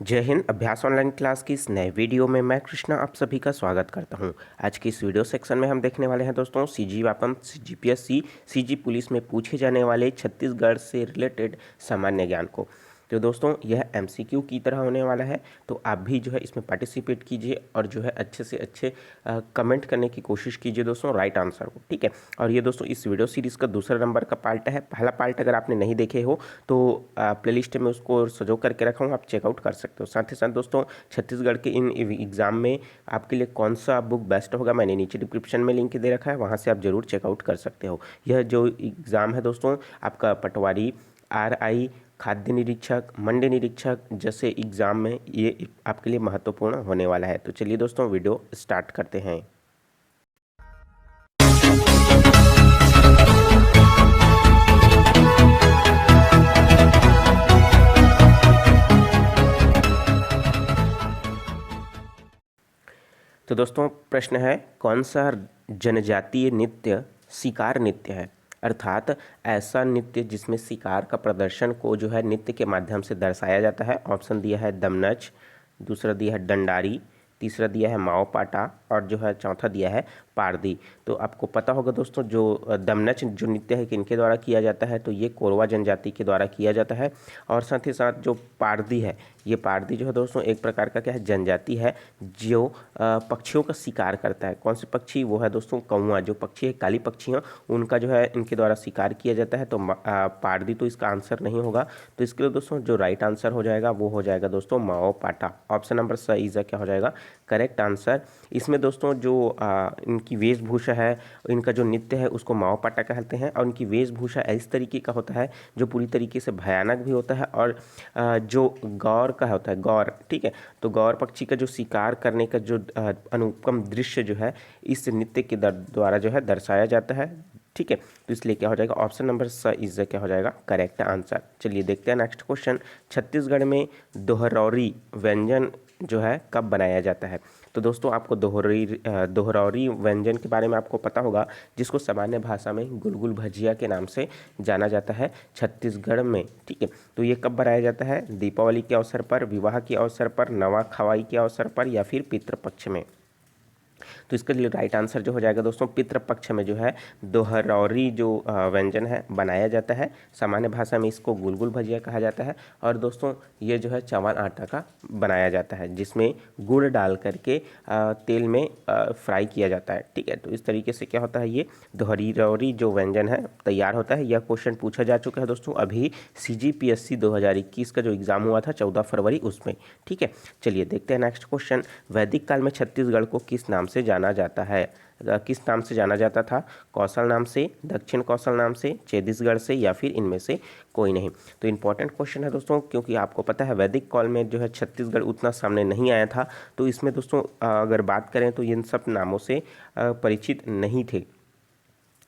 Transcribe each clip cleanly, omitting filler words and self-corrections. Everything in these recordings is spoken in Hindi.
जय हिंद। अभ्यास ऑनलाइन क्लास की इस नए वीडियो में मैं कृष्णा आप सभी का स्वागत करता हूं। आज की इस वीडियो सेक्शन में हम देखने वाले हैं दोस्तों CG Vyapam, GPSC, CG police में पूछे जाने वाले छत्तीसगढ़ से रिलेटेड सामान्य ज्ञान को। तो दोस्तों यह एमसीक्यू की तरह होने वाला है, तो आप भी जो है इसमें पार्टिसिपेट कीजिए और जो है अच्छे से अच्छे कमेंट करने की कोशिश कीजिए दोस्तों राइट आंसर को, ठीक है। और ये दोस्तों इस वीडियो सीरीज़ का दूसरा नंबर का पार्ट है। पहला पार्ट अगर आपने नहीं देखे हो तो प्लेलिस्ट में उसको सजो करके रखा हूँ, आप चेकआउट कर सकते हो। साथ ही साथ दोस्तों छत्तीसगढ़ के इन एग्ज़ाम में आपके लिए कौन सा बुक बेस्ट होगा मैंने नीचे डिस्क्रिप्शन में लिंक दे रखा है, वहाँ से आप जरूर चेकआउट कर सकते हो। यह जो एग्ज़ाम है दोस्तों आपका पटवारी, आरआई, खाद्य निरीक्षक, मंडी निरीक्षक जैसे एग्ज़ाम में ये आपके लिए महत्वपूर्ण होने वाला है। तो चलिए दोस्तों वीडियो स्टार्ट करते हैं। तो दोस्तों प्रश्न है, कौन सा जनजातीय नृत्य शिकार नृत्य है, अर्थात ऐसा नृत्य जिसमें शिकार का प्रदर्शन को जो है नृत्य के माध्यम से दर्शाया जाता है। ऑप्शन दिया है दमनच, दूसरा दिया है डंडारी, तीसरा दिया है माओ पाटा और जो है चौथा दिया है पारदी। तो आपको पता होगा दोस्तों जो दमनच जो नृत्य है किनके द्वारा किया जाता है, तो ये कोरवा जनजाति के द्वारा किया जाता है। और साथ ही साथ जो पारदी है, ये पारदी जो है दोस्तों एक प्रकार का क्या है, जनजाति है जो पक्षियों का शिकार करता है। कौन से पक्षी? वो है दोस्तों कौवा। जो पक्षी है काली पक्षी हैं, उनका जो है इनके द्वारा शिकार किया जाता है। तो पारदी तो इसका आंसर नहीं होगा। तो इसके लिए दोस्तों जो राइट आंसर हो जाएगा वो हो जाएगा दोस्तों माओ पाटा। ऑप्शन नंबर स इज क्या हो जाएगा करेक्ट आंसर। इसमें दोस्तों जो इनकी वेशभूषा है, इनका जो नृत्य है उसको माओ पाटा कहते हैं। और इनकी वेशभूषा इस तरीके का होता है जो पूरी तरीके से भयानक भी होता है और जो गौर का होता है, गौर, ठीक है। तो गौर पक्षी का जो शिकार करने का जो अनुपम दृश्य जो है इस नृत्य के द्वारा जो है दर्शाया जाता है, ठीक है। तो इसलिए क्या हो जाएगा ऑप्शन नंबर स इज क्या हो जाएगा करेक्ट आंसर। चलिए देखते हैं नेक्स्ट क्वेश्चन। छत्तीसगढ़ में दोहरौरी व्यंजन जो है कब बनाया जाता है? तो दोस्तों आपको दोहरौरी व्यंजन के बारे में आपको पता होगा, जिसको सामान्य भाषा में गुलगुल भजिया के नाम से जाना जाता है छत्तीसगढ़ में, ठीक है। तो ये कब बनाया जाता है? दीपावली के अवसर पर, विवाह के अवसर पर, नवा खवाई के अवसर पर या फिर पितृपक्ष में। तो इसके लिए राइट आंसर जो हो जाएगा दोस्तों पितृपक्ष में जो है दोहरौरी जो व्यंजन है बनाया जाता है। सामान्य भाषा में इसको गुलगुल भजिया कहा जाता है। और दोस्तों ये जो है चावल आटा का बनाया जाता है, जिसमें गुड़ डाल करके तेल में फ्राई किया जाता है, ठीक है। तो इस तरीके से क्या होता है, ये दोहरौरी जो व्यंजन है तैयार होता है। यह क्वेश्चन पूछा जा चुका है दोस्तों अभी CGPSC 2021 का जो एग्जाम हुआ था 14 फरवरी उसमें, ठीक है। चलिए देखते हैं नेक्स्ट क्वेश्चन। वैदिक काल में छत्तीसगढ़ को किस नाम से जाना जाता है? किस नाम से जाना जाता था? कौशल नाम से, दक्षिण कौशल नाम से, छत्तीसगढ़ से या फिर इनमें से कोई नहीं। तो इंपॉर्टेंट क्वेश्चन है दोस्तों, क्योंकि आपको पता है वैदिक काल में जो है छत्तीसगढ़ उतना सामने नहीं आया था। तो इसमें दोस्तों अगर बात करें तो इन सब नामों से परिचित नहीं थे,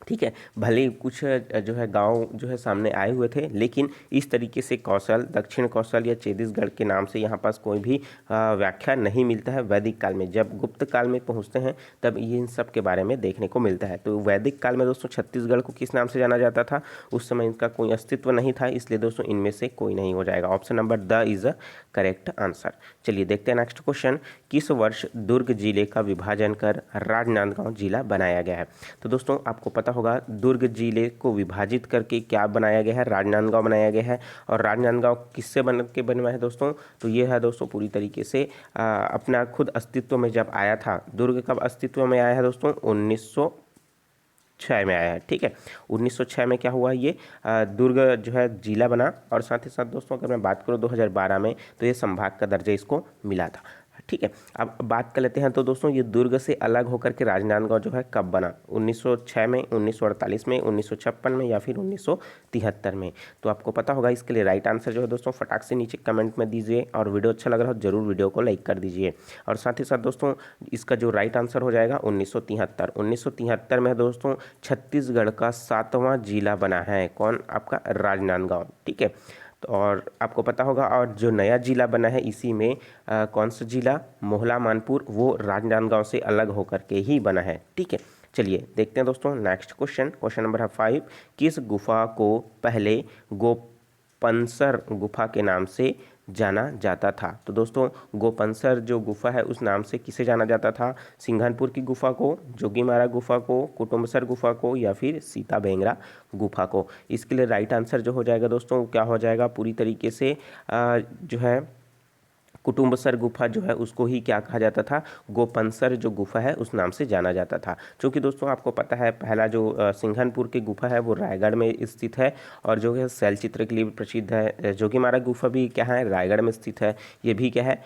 ठीक है। भले ही कुछ जो है गांव जो है सामने आए हुए थे, लेकिन इस तरीके से कौशल, दक्षिण कौशल या छत्तीसगढ़ के नाम से यहाँ पास कोई भी व्याख्या नहीं मिलता है वैदिक काल में। जब गुप्त काल में पहुँचते हैं तब ये इन सब के बारे में देखने को मिलता है। तो वैदिक काल में दोस्तों छत्तीसगढ़ को किस नाम से जाना जाता था? उस समय इनका कोई अस्तित्व नहीं था, इसलिए दोस्तों इनमें से कोई नहीं हो जाएगा। Option number the is a correct answer. चलिए देखते हैं नेक्स्ट क्वेश्चन। किस वर्ष दुर्ग जिले का विभाजन कर राजनांदगांव जिला बनाया गया है? तो दोस्तों आपको पता होगा दुर्ग जिले को विभाजित करके क्या बनाया गया है, राजनांदगांव बनाया गया है। और राजनांदगांव किससे बन के बनवा है दोस्तों? तो ये है दोस्तों पूरी तरीके से अपना खुद अस्तित्व में जब आया था। दुर्ग कब अस्तित्व में आया है दोस्तों? 1906 में आया है, ठीक है। 1906 में क्या हुआ, ये दुर्ग जो है जिला बना। और साथ ही साथ दोस्तों अगर मैं बात करूँ 2012 में तो ये संभाग का दर्जा इसको मिला था, ठीक है। अब बात कर लेते हैं तो दोस्तों ये दुर्ग से अलग होकर के राजनांदगांव जो है कब बना? 1906 में, 1948 में, 1956 में या फिर 1973 में। तो आपको पता होगा। इसके लिए राइट आंसर जो है दोस्तों फटाक से नीचे कमेंट में दीजिए। और वीडियो अच्छा लग रहा हो जरूर वीडियो को लाइक कर दीजिए। और साथ ही साथ दोस्तों इसका जो राइट आंसर हो जाएगा 1973। 1973 में दोस्तों छत्तीसगढ़ का 7वां जिला बना है। कौन? आपका राजनांदगांव, ठीक है। तो और आपको पता होगा, और जो नया जिला बना है इसी में कौन सा जिला, मोहला मानपुर, वो राजनांदगांव से अलग होकर के ही बना है, ठीक है। चलिए देखते हैं दोस्तों नेक्स्ट क्वेश्चन। क्वेश्चन नंबर है 5। किस गुफा को पहले गोपनसर गुफा के नाम से जाना जाता था। तो दोस्तों गोपनसर जो गुफा है उस नाम से किसे जाना जाता था? सिंघनपुर की गुफा को, जोगीमारा गुफा को, कुटुम्बसर गुफा को या फिर सीता बेंगरा गुफा को? इसके लिए राइट आंसर जो हो जाएगा दोस्तों क्या हो जाएगा? पूरी तरीके से जो है कुटुम्बसर गुफा जो है उसको ही क्या कहा जाता था? गोपनसर जो गुफा है उस नाम से जाना जाता था। क्योंकि दोस्तों आपको पता है पहला जो सिंघनपुर की गुफा है वो रायगढ़ में स्थित है और जो है शैलचित्र के लिए प्रसिद्ध है। जोगीमारा गुफा भी क्या है? रायगढ़ में स्थित है। ये भी क्या है?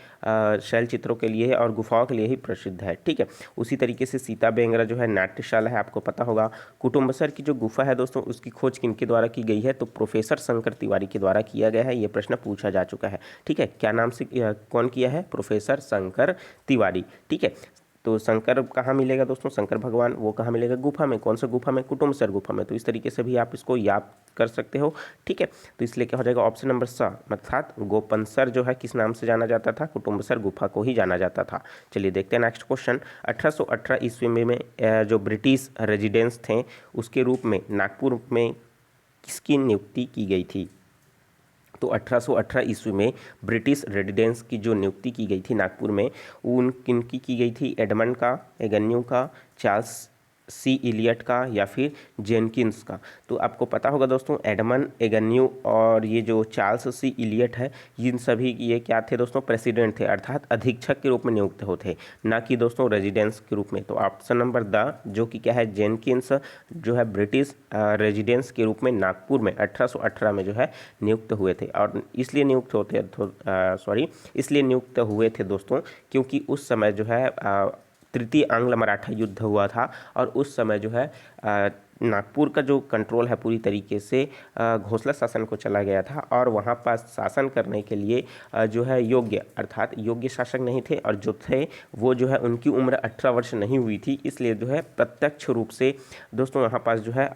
शैलचित्रों के लिए और गुफाओं के लिए ही प्रसिद्ध है। ठीक है, उसी तरीके से सीता बेंगरा जो है नाट्यशाला है, आपको पता होगा। कुटुम्बसर की जो गुफा है दोस्तों उसकी खोज किनके द्वारा की गई है? तो प्रोफेसर शंकर तिवारी के द्वारा किया गया है। ये प्रश्न पूछा जा चुका है। ठीक है, क्या नाम से कौन किया है? प्रोफेसर शंकर तिवारी। ठीक है, तो शंकर कहाँ मिलेगा दोस्तों? शंकर भगवान वो कहाँ मिलेगा? गुफा में। कौन सा गुफा में? कुटुम्बसर गुफा में। तो इस तरीके से भी आप इसको याद कर सकते हो। ठीक है, तो इसलिए क्या हो जाएगा? ऑप्शन नंबर स अर्थात गोपनसर जो है किस नाम से जाना जाता था? कुटुम्बसर गुफा को ही जाना जाता था। चलिए देखते हैं नेक्स्ट क्वेश्चन। 1818 ईस्वी में जो ब्रिटिश रेजिडेंस थे उसके रूप में नागपुर में किसकी नियुक्ति की गई थी? तो 1818 ईस्वी में ब्रिटिश रेजिडेंस की जो नियुक्ति की गई थी नागपुर में, उन किनकी की गई थी? एडमंड का, एगन्यू का, चार्ल्स सी इलियट का या फिर जेनकिंस का? तो आपको पता होगा दोस्तों एडमंड, एगन्यू और ये जो चार्ल्स सी इलियट है, इन सभी ये क्या थे दोस्तों? प्रेसिडेंट थे, अर्थात अधीक्षक के रूप में नियुक्त होते, ना कि दोस्तों रेजिडेंस के रूप में। तो ऑप्शन नंबर द जो कि क्या है? जेनकिंस जो है ब्रिटिश रेजिडेंस के रूप में नागपुर में 1818 में जो है नियुक्त हुए थे। और इसलिए नियुक्त हुए थे दोस्तों क्योंकि उस समय जो है तृतीय आंग्ल मराठा युद्ध हुआ था और उस समय जो है नागपुर का जो कंट्रोल है पूरी तरीके से घोसला शासन को चला गया था और वहाँ पर शासन करने के लिए जो है योग्य अर्थात योग्य शासक नहीं थे और जो थे वो जो है उनकी उम्र 18 वर्ष नहीं हुई थी। इसलिए जो है प्रत्यक्ष रूप से दोस्तों वहाँ पास जो है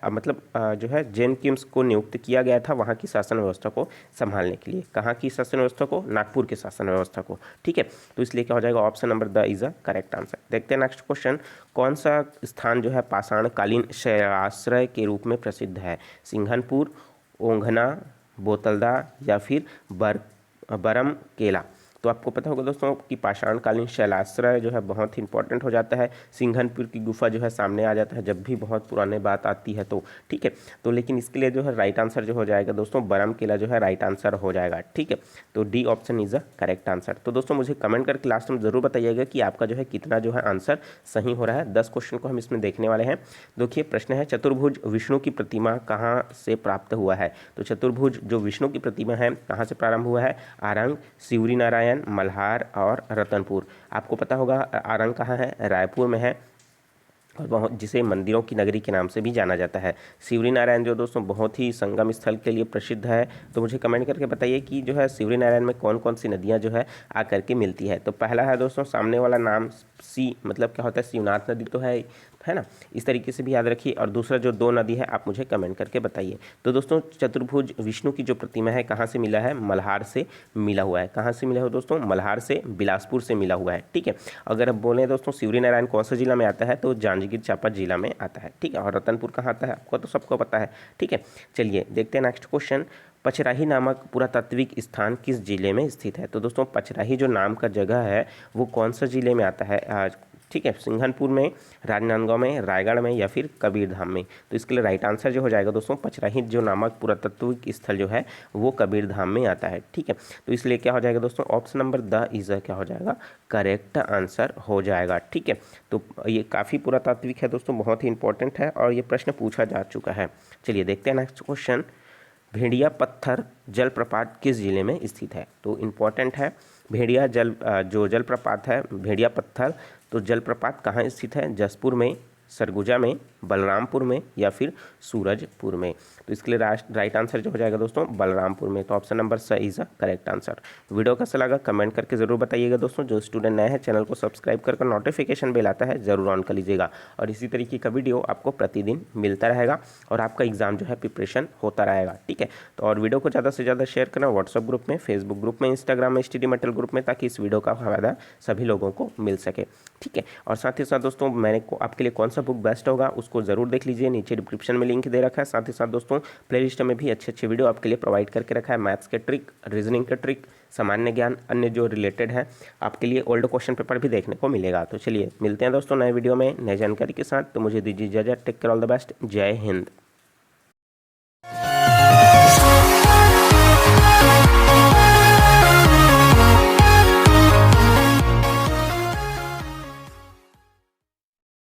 जो है जेनकिंस को नियुक्त किया गया था वहाँ की शासन व्यवस्था को संभालने के लिए। कहाँ की शासन व्यवस्था को? नागपुर की शासन व्यवस्था को। ठीक है, तो इसलिए क्या हो जाएगा? Option number the is a correct answer. देखते हैं नेक्स्ट क्वेश्चन। कौन सा स्थान जो है पाषाणकालीन शैलाश्रय के रूप में प्रसिद्ध है? सिंघनपुर, ओंघना, बोतलदा या फिर बरम केला? तो आपको पता होगा दोस्तों कि पाषाणकालीन शैलाश्रय जो है बहुत ही इंपॉर्टेंट हो जाता है। सिंघनपुर की गुफा जो है सामने आ जाता है जब भी बहुत पुराने बात आती है तो। ठीक है, तो लेकिन इसके लिए जो है राइट आंसर जो हो जाएगा दोस्तों बरम केला जो है राइट आंसर हो जाएगा। ठीक है, तो D option is a correct answer. तो दोस्तों मुझे कमेंट करके लास्ट में जरूर बताइएगा कि आपका जो है कितना जो है आंसर सही हो रहा है। 10 क्वेश्चन को हम इसमें देखने वाले हैं। देखिए प्रश्न है चतुर्भुज विष्णु की प्रतिमा कहाँ से प्राप्त हुआ है? तो चतुर्भुज जो विष्णु की प्रतिमा है कहाँ से प्रारंभ हुआ है? आरंग, शिवरी नारायण, मल्हार और रतनपुर। आपको पता होगा आरंग कहाँ है? रायपुर में है और बहुत जिसे मंदिरों की नगरी के नाम से भी जाना जाता है। शिवरी नारायण जो दोस्तों बहुत ही संगम स्थल के लिए प्रसिद्ध है। तो मुझे कमेंट करके बताइए कि जो है शिवरी नारायण में कौन कौन सी नदियां जो है आकर के मिलती है? तो पहला है दोस्तों सामने वाला नाम सी मतलब क्या होता है? शिवनाथ नदी तो है ना, इस तरीके से भी याद रखिए। और दूसरा जो 2 नदी है आप मुझे कमेंट करके बताइए। तो दोस्तों चतुर्भुज विष्णु की जो प्रतिमा है कहाँ से मिला है? मल्हार से मिला हुआ है। कहाँ से मिला है दोस्तों? मल्हार से, बिलासपुर से मिला हुआ है। ठीक है, अगर अब बोले दोस्तों शिवरी नारायण कौन सा जिला में आता है? तो जांजगीर चांपा जिला में आता है। ठीक है, और रतनपुर कहाँ आता है? आपको तो सबको पता है। ठीक है, चलिए देखते हैं नेक्स्ट क्वेश्चन। पचराही नामक पुरातात्विक स्थान किस जिले में स्थित है? तो दोस्तों पचराही जो नाम का जगह है वो कौन सा जिले में आता है? ठीक है, सिंघनपुर में, राजनांदगांव में, रायगढ़ में या फिर कबीरधाम में? तो इसके लिए राइट आंसर जो हो जाएगा दोस्तों पचराही जो नामक पुरातात्विक स्थल जो है वो कबीरधाम में आता है। ठीक है, तो इसलिए क्या हो जाएगा दोस्तों ऑप्शन नंबर द इज क्या हो जाएगा? करेक्ट आंसर हो जाएगा। ठीक है, तो ये काफ़ी पुरातात्विक है दोस्तों, बहुत ही इंपॉर्टेंट है और ये प्रश्न पूछा जा चुका है। चलिए देखते हैं नेक्स्ट क्वेश्चन। भेड़िया पत्थर जलप्रपात किस जिले में स्थित है? तो इम्पॉर्टेंट है। भेड़िया जो जलप्रपात है भेड़िया पत्थर, तो जलप्रपात कहाँ स्थित है? जसपुर में, सरगुजा में, बलरामपुर में या फिर सूरजपुर में? तो इसके लिए राइट आंसर जो हो जाएगा दोस्तों बलरामपुर में। तो ऑप्शन नंबर स is a correct answer. Video कैसा लगा कमेंट करके जरूर बताइएगा दोस्तों। जो स्टूडेंट नए हैं चैनल को सब्सक्राइब कर नोटिफिकेशन बेल आता है जरूर ऑन कर लीजिएगा और इसी तरीके का वीडियो आपको प्रतिदिन मिलता रहेगा और आपका एग्जाम जो है प्रिपरेशन होता रहेगा। ठीक है, तो और वीडियो को ज़्यादा से ज़्यादा शेयर करना व्हाट्सअप ग्रुप में, फेसबुक ग्रुप में, इंस्टाग्राम में, स्टडी मटेरियल ग्रुप में, ताकि इस वीडियो का फायदा सभी लोगों को मिल सके। ठीक है, और साथ ही साथ दोस्तों मैंने आपके लिए कौन सा बुक बेस्ट होगा उसको ज़रूर देख लीजिए, नीचे डिस्क्रिप्शन में लिंक दे रखा है। साथ ही साथ दोस्तों प्लेलिस्ट में भी अच्छे अच्छे वीडियो आपके लिए प्रोवाइड करके रखा है, मैथ्स के ट्रिक, रीजनिंग के ट्रिक, सामान्य ज्ञान, अन्य जो रिलेटेड है आपके लिए ओल्ड क्वेश्चन पेपर भी देखने को मिलेगा। तो चलिए मिलते हैं दोस्तों नए वीडियो में नए जानकारी के साथ। तो मुझे दीजिए इजाज़त, take care, all the best, जय हिंद।